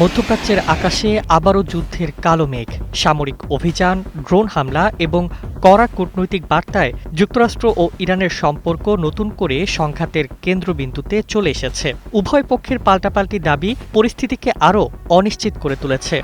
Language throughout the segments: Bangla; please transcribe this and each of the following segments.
মধ্যপ্রাচ্যের আকাশে আবারও যুদ্ধের কালো মেঘ। সামরিক অভিযান, ড্রোন হামলা এবং কড়া কূটনৈতিক বার্তায় যুক্তরাষ্ট্র ও ইরানের সম্পর্ক নতুন করে সংঘাতের কেন্দ্রবিন্দুতে চলে এসেছে। উভয় পক্ষের পাল্টাপাল্টি দাবি পরিস্থিতিকে আরও অনিশ্চিত করে তুলেছে।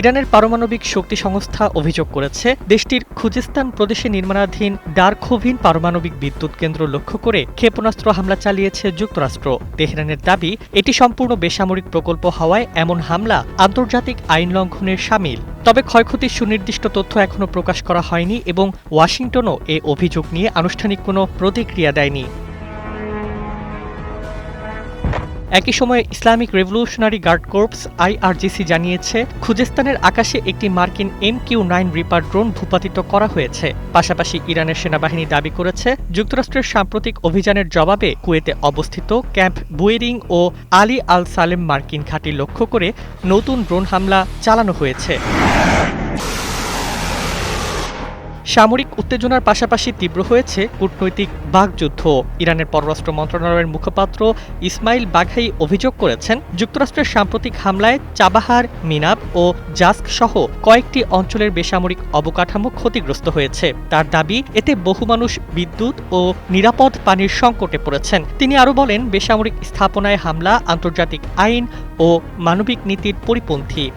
ইরানের পারমাণবিক শক্তি সংস্থা অভিযোগ করেছে, দেশটির খুজেস্তান প্রদেশে নির্মাণাধীন ডারখোভিন পারমাণবিক বিদ্যুৎ কেন্দ্র লক্ষ্য করে ক্ষেপণাস্ত্র হামলা চালিয়েছে যুক্তরাষ্ট্র। তেহরানের দাবি, এটি সম্পূর্ণ বেসামরিক প্রকল্প হওয়ায় এমন হামলা আন্তর্জাতিক আইন লঙ্ঘনের শামিল। তবে ক্ষয়ক্ষতির সুনির্দিষ্ট তথ্য এখনো প্রকাশ করা হয়নি এবং ওয়াশিংটনও এ অভিযোগ নিয়ে আনুষ্ঠানিক কোনো প্রতিক্রিয়া দেয়নি। একই সময়ে Islamic revolutionary guard corps IRGC জানিয়েছে, খুজেস্তানের আকাশে একটি মার্কিন MQ-9 রিপার ড্রোন ভূপাতিত করা হয়েছে। পাশাপাশি ইরানের সেনাবাহিনী দাবি করেছে, যুক্তরাষ্ট্রের সাম্প্রতিক অভিযানের জবাবে কুয়েতে অবস্থিত ক্যাম্প বুয়েরিং ও আলী আল সালেম মার্কিন ঘাঁটি লক্ষ্য করে নতুন ড্রোন হামলা চালানো হয়েছে। সামরিক উত্তেজনার পাশাপাশি তীব্র হয়েছে কূটনৈতিক বাকযুদ্ধ। ইরানের পররাষ্ট্র মন্ত্রণালয়ের মুখপাত্র ইসমাইল বাঘাই অভিযোগ করেছেন, যুক্তরাষ্ট্রের সাম্প্রতিক হামলায় চাবাহার, মিনাব ও জাস্ক সহ কয়েকটি অঞ্চলের বেসামরিক অবকাঠামো ক্ষতিগ্রস্ত হয়েছে। তার দাবি, এতে বহু মানুষ বিদ্যুৎ ও নিরাপদ পানির সংকটে পড়েছেন। তিনি আরও বলেন, বেসামরিক স্থাপনায় হামলা আন্তর্জাতিক আইন ও মানবিক নীতির পরিপন্থী।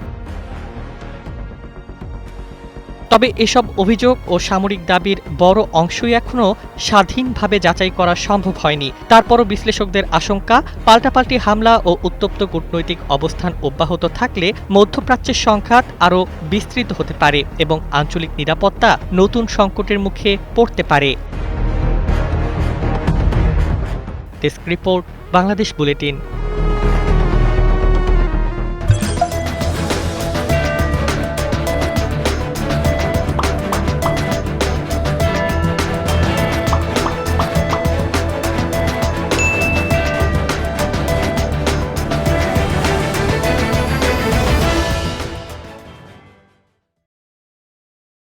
তবে এসব অভিযোগ ও সামরিক দাবির বড় অংশই এখনও স্বাধীনভাবে যাচাই করা সম্ভব হয়নি। তারপরও বিশ্লেষকদের আশঙ্কা, পাল্টাপাল্টি হামলা ও উত্তপ্ত কূটনৈতিক অবস্থান অব্যাহত থাকলে মধ্যপ্রাচ্যের সংঘাত আরও বিস্তৃত হতে পারে এবং আঞ্চলিক নিরাপত্তা নতুন সংকটের মুখে পড়তে পারে। Desk report, Bangladesh bulletin.